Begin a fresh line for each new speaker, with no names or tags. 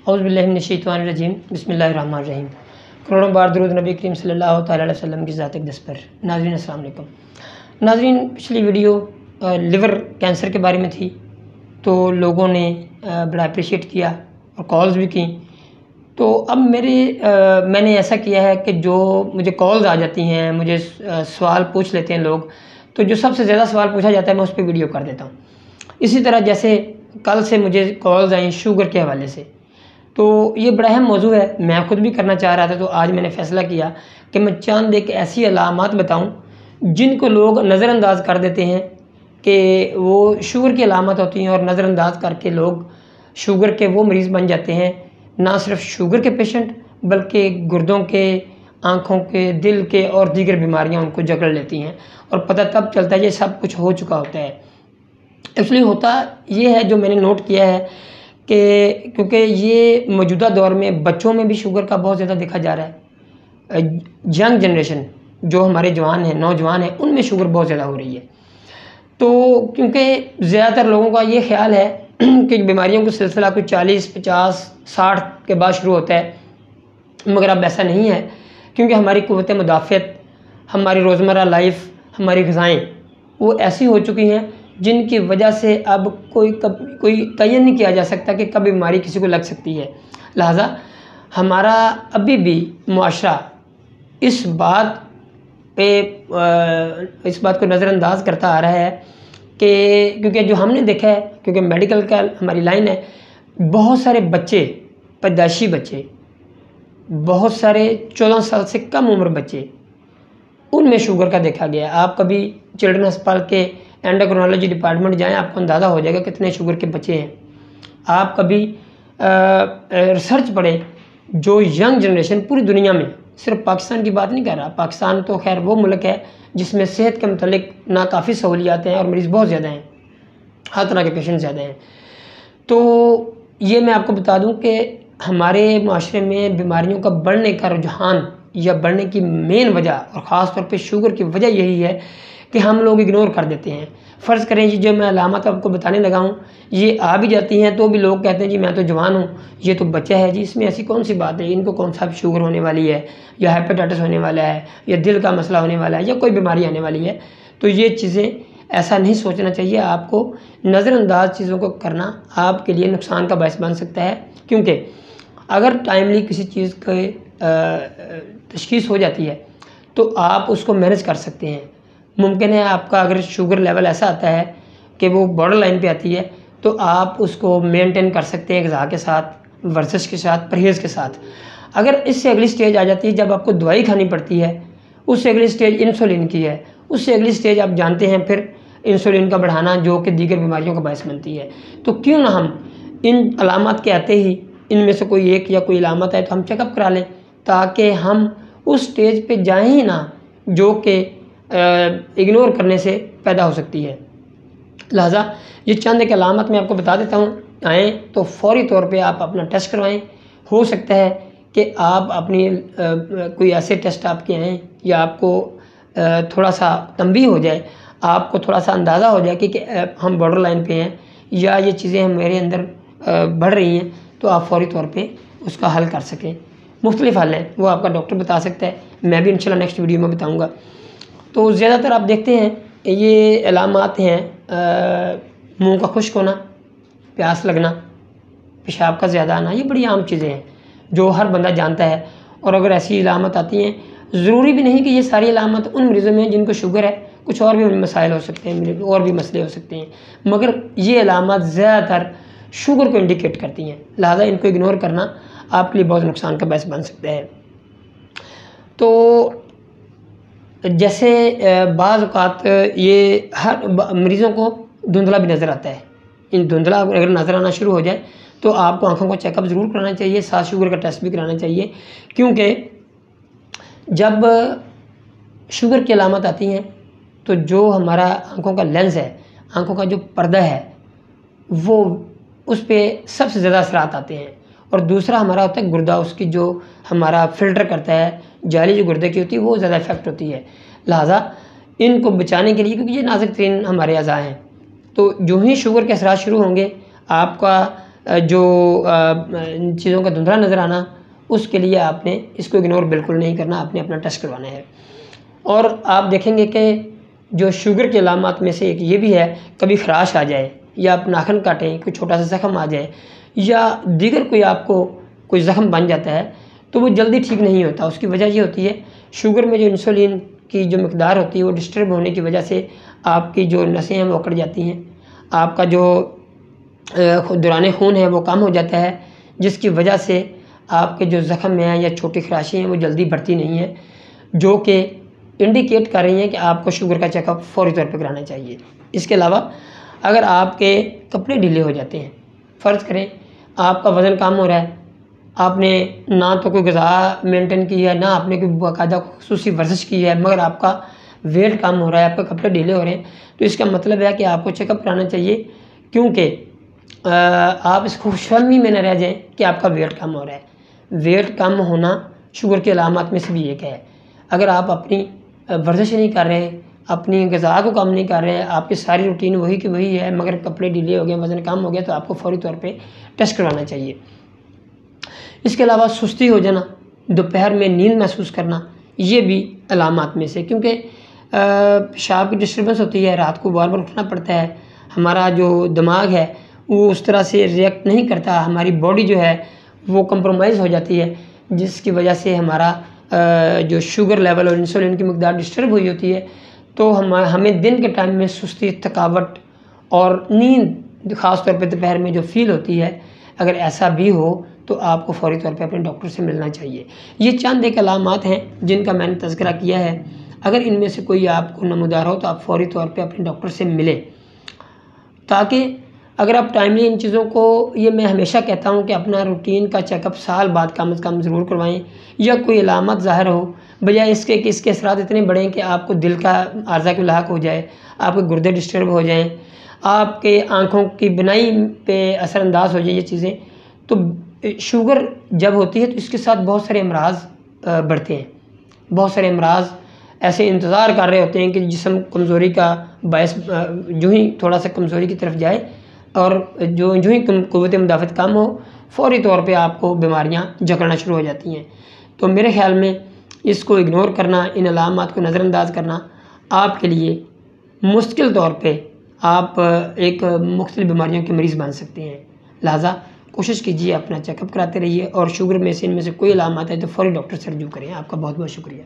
औज़ुबिल्लाहिमिनश्शैतानिर्रजीम बिस्मिल्लाहिर्रहमानिर्रहीम। करोड़ों बार दुरूद नबी करीम सल्लल्लाहु तआला अलैहि वसल्लम की ज़ात अक़दस पर। नाज़रीन अस्सलाम वालेकुम। नाज़रीन, पिछली वीडियो लिवर कैंसर के बारे में थी, तो लोगों ने बड़ा अप्रिशिएट किया और कॉल्स भी की। तो अब मैंने ऐसा किया है कि जो मुझे कॉल्स आ जाती हैं, मुझे सवाल पूछ लेते हैं लोग, तो जो सबसे ज़्यादा सवाल पूछा जाता है मैं उस पर वीडियो कर देता हूँ। इसी तरह जैसे कल से मुझे कॉल्स आई शुगर के हवाले से, तो ये बड़ा अहम मौजू है, मैं ख़ुद भी करना चाह रहा था। तो आज मैंने फ़ैसला किया कि मैं चंद एक ऐसी अलामात बताऊं जिनको लोग नज़रअंदाज कर देते हैं कि वो शुगर की अलामत होती हैं, और नज़रअंदाज करके लोग शुगर के वो मरीज़ बन जाते हैं। ना सिर्फ शुगर के पेशेंट बल्कि गुर्दों के, आँखों के, दिल के और दीगर बीमारियाँ उनको जकड़ लेती हैं, और पता तब चलता है ये सब कुछ हो चुका होता है। इसलिए होता ये है, जो मैंने नोट किया है कि क्योंकि ये मौजूदा दौर में बच्चों में भी शुगर का बहुत ज़्यादा देखा जा रहा है। यंग जनरेशन जो हमारे जवान हैं, नौजवान हैं, उनमें शुगर बहुत ज़्यादा हो रही है। तो क्योंकि ज़्यादातर लोगों का ये ख्याल है कि बीमारियों का सिलसिला कुछ 40, 50, 60 के बाद शुरू होता है, मगर अब ऐसा नहीं है। क्योंकि हमारी क़ुव्वत मुदाफ़अत, हमारी रोज़मर्रा लाइफ, हमारी ग़िज़ाएँ वो ऐसी हो चुकी हैं जिनकी वजह से अब कोई तयन नहीं किया जा सकता कि कब बीमारी किसी को लग सकती है। लिहाजा हमारा अभी भी मुआशरा इस बात को नज़रअंदाज करता आ रहा है कि क्योंकि जो हमने देखा है, क्योंकि मेडिकल का हमारी लाइन है, बहुत सारे बच्चे, पैदाइशी बच्चे, बहुत सारे 14 साल से कम उम्र बच्चे, उनमें शुगर का देखा गया। आप कभी चिल्ड्रन अस्पताल के एंडोक्राइनोलॉजी डिपार्टमेंट जाएं, आपको अंदाज़ा हो जाएगा कितने शुगर के बच्चे हैं। आप कभी रिसर्च पढ़ें, जो यंग जनरेशन पूरी दुनिया में, सिर्फ पाकिस्तान की बात नहीं कर रहा, पाकिस्तान तो खैर वो मुल्क है जिसमें सेहत के मतलब ना काफ़ी सहूलियात हैं और मरीज़ बहुत ज़्यादा हैं, हर तरह के पेशेंट ज़्यादा हैं। तो ये मैं आपको बता दूं कि हमारे माशरे में बीमारियों का बढ़ने का रुझान या बढ़ने की मेन वजह, और ख़ास तौर पे शुगर की वजह यही है कि हम लोग इग्नोर कर देते हैं। फ़र्ज़ करें जी, जो मैं अलामत आपको बताने लगा हूँ ये आ भी जाती हैं तो भी लोग कहते हैं जी मैं तो जवान हूँ, ये तो बच्चा है जी, इसमें ऐसी कौन सी बात है, इनको कौन सा शुगर होने वाली है, या हेपेटाइटिस होने वाला है, या दिल का मसला होने वाला है, या कोई बीमारी आने वाली है। तो ये चीज़ें ऐसा नहीं सोचना चाहिए। आपको नज़रअंदाज चीज़ों को करना आपके लिए नुकसान का बायस बन सकता है, क्योंकि अगर टाइमली किसी चीज़ के तशख़ीस हो जाती है तो आप उसको मैनेज कर सकते हैं। मुमकिन है आपका अगर शुगर लेवल ऐसा आता है कि वो बॉर्डर लाइन पे आती है, तो आप उसको मेंटेन कर सकते हैं ग़िज़ा के साथ, वर्जिश के साथ, परहेज़ के साथ। अगर इससे अगली स्टेज आ जाती है जब आपको दवाई खानी पड़ती है, उससे अगली स्टेज इंसुलिन की है, उससे अगली स्टेज आप जानते हैं फिर इंसुलिन का बढ़ाना, जो कि दीगर बीमारियों का बायस बनती है। तो क्यों ना हम इन अलामत के आते ही इनमें से कोई एक या कोई अलामत है तो हम चेकअप करा लें, ताकि हम उस स्टेज पे जाएं ही ना जो कि इग्नोर करने से पैदा हो सकती है। लिहाजा ये चंद एक अलामत मैं आपको बता देता हूँ, आएँ तो फ़ौरी तौर पे आप अपना टेस्ट करवाएं। हो सकता है कि आप अपनी कोई ऐसे टेस्ट आपके आएँ या आपको थोड़ा सा तंबीह हो जाए, आपको थोड़ा सा अंदाज़ा हो जाए कि हम बॉर्डर लाइन पे हैं या ये चीज़ें मेरे अंदर बढ़ रही हैं, तो आप फ़ौरी तौर पे उसका हल कर सकें। मुख्तलिफ़ हल हैं, वो आपका डॉक्टर बता सकता है, मैं भी इंशाल्लाह नेक्स्ट वीडियो में बताऊँगा। तो ज़्यादातर आप देखते हैं ये अलामात हैं, मुँह का खुश्क होना, प्यास लगना, पेशाब का ज़्यादा आना, ये बड़ी आम चीज़ें हैं जो हर बंदा जानता है। और अगर ऐसी अलामत आती हैं, ज़रूरी भी नहीं कि ये सारी अलामत उन मरीज़ों में जिनको शुगर है, कुछ और भी मसाइल हो सकते हैं, और भी मसले हो सकते हैं, मगर ये अलामत ज़्यादातर शुगर को इंडिकेट करती हैं। लिहाजा इनको इग्नोर करना आपके लिए बहुत नुकसान का बायस बन सकता है। तो जैसे बाज़ औक़ात ये हर मरीज़ों को धुंधला भी नज़र आता है। इन धुंधला अगर नज़र आना शुरू हो जाए तो आपको आँखों का चेकअप ज़रूर कराना चाहिए, साथ शुगर का टेस्ट भी कराना चाहिए, क्योंकि जब शुगर की अलामत आती हैं तो जो हमारा आँखों का लेंस है, आँखों का जो पर्दा है, वो उस पर सबसे ज़्यादा असरात आते हैं। और दूसरा हमारा होता है गुर्दा, उसकी जो हमारा फ़िल्टर करता है, जाली जो गुर्दे की होती है वो ज़्यादा इफ़ेक्ट होती है। लिहाजा इनको बचाने के लिए, क्योंकि ये नाज़ुक तरीन हमारे अज़ा हैं, तो जो ही शुगर के असरात शुरू होंगे आपका जो इन चीज़ों का धुंधला नज़र आना, उसके लिए आपने इसको इग्नोर बिल्कुल नहीं करना, आपने अपना टेस्ट करवाना है। और आप देखेंगे कि जो शुगर के अलामात में से एक ये भी है, कभी खराश आ जाए या आप नाखून काटें, कोई छोटा सा ज़ख़म आ जाए या दीगर कोई आपको कोई ज़ख़म बन जाता है, तो वो जल्दी ठीक नहीं होता। उसकी वजह ये होती है, शुगर में जो इंसुलिन की जो मिक़दार होती है वो डिस्टर्ब होने की वजह से आपकी जो नसें हैं वो अकड़ जाती हैं, आपका जो दौरान खून है वो कम हो जाता है, जिसकी वजह से आपके जो ज़ख़म हैं या छोटी खराशें हैं वो जल्दी बढ़ती नहीं हैं, जो कि इंडिकेट कर रही हैं कि आपको शुगर का चेकअप फ़ौरी तौर पे कराना चाहिए। इसके अलावा अगर आपके कपड़े ढीले हो जाते हैं, फ़र्ज़ करें आपका वज़न कम हो रहा है, आपने ना तो कोई ग़िज़ा मेंटेन की है, ना आपने कोई बाकायदा ख़ुसूसी वर्जिश की है, मगर आपका वेट कम हो रहा है, आपके कपड़े ढीले हो रहे हैं, तो इसका मतलब है कि आपको चेकअप कराना चाहिए, क्योंकि आप इस खुशफ़हमी में न रह जाएं कि आपका वेट कम हो रहा है। वेट कम होना शुगर की अलामत में से भी एक है। अगर आप अपनी वर्जिश नहीं कर रहे, अपनी ग़िज़ा को कम नहीं कर रहे हैं, आपकी सारी रूटीन वही की वही है, मगर कपड़े ढीले हो गए, वज़न कम हो गया, तो आपको फ़ौरी तौर पे टेस्ट करवाना चाहिए। इसके अलावा सुस्ती हो जाना, दोपहर में नींद महसूस करना, ये भी अलामात में से, क्योंकि पेशाब की डिस्टर्बेंस होती है, रात को बार-बार उठना पड़ता है, हमारा जो दिमाग है वो उस तरह से रिएक्ट नहीं करता, हमारी बॉडी जो है वो कंप्रोमाइज़ हो जाती है, जिसकी वजह से हमारा जो शुगर लेवल और इंसुलिन की मिक़दार डिस्टर्ब हुई होती है, तो हमें दिन के टाइम में सुस्ती, थकावट और नींद ख़ास तौर पे दोपहर में जो फ़ील होती है, अगर ऐसा भी हो तो आपको फ़ौरी तौर पे अपने डॉक्टर से मिलना चाहिए। ये चंद एक अलामात हैं जिनका मैंने तज़किरा किया है। अगर इनमें से कोई आपको नमूदार हो तो आप फ़ौरी तौर पे अपने डॉक्टर से मिलें, ताकि अगर आप टाइमली इन चीज़ों को, ये मैं हमेशा कहता हूँ कि अपना रूटीन का चेकअप साल बाद कम से कम ज़रूर करवाएं, या कोई अलामत ज़ाहिर हो, बजाय इसके कि इसके असरात इतने बड़े हैं कि आपको दिल का आर्ज़ा की लाक हो जाए, आपके गुर्दे डिस्टर्ब हो जाएँ, आपके आँखों की बिनाई पे असरअंदाज हो जाए ये चीज़ें। तो शुगर जब होती है तो इसके साथ बहुत सारे अमराज़ बढ़ते हैं, बहुत सारे अमराज़ ऐसे इंतज़ार कर रहे होते हैं कि जिस्म कमज़ोरी का बायस, जो ही थोड़ा सा कमज़ोरी की तरफ जाए और जो ही क़ुव्वत मुदाफ़त कम हो, फ़ौरी तौर पे आपको बीमारियां जकड़ना शुरू हो जाती हैं। तो मेरे ख़्याल में इसको इग्नोर करना, इन अलामात को नज़रअंदाज करना आपके लिए मुश्किल तौर पे आप एक मुख्तलिफ़ बीमारियों के मरीज़ बन सकते हैं। लिहाजा कोशिश कीजिए, अपना चेकअप कराते रहिए, और शुगर में से इनमें से कोई अलामत है तो फ़ौरी डॉक्टर से रजू करें। आपका बहुत बहुत शुक्रिया।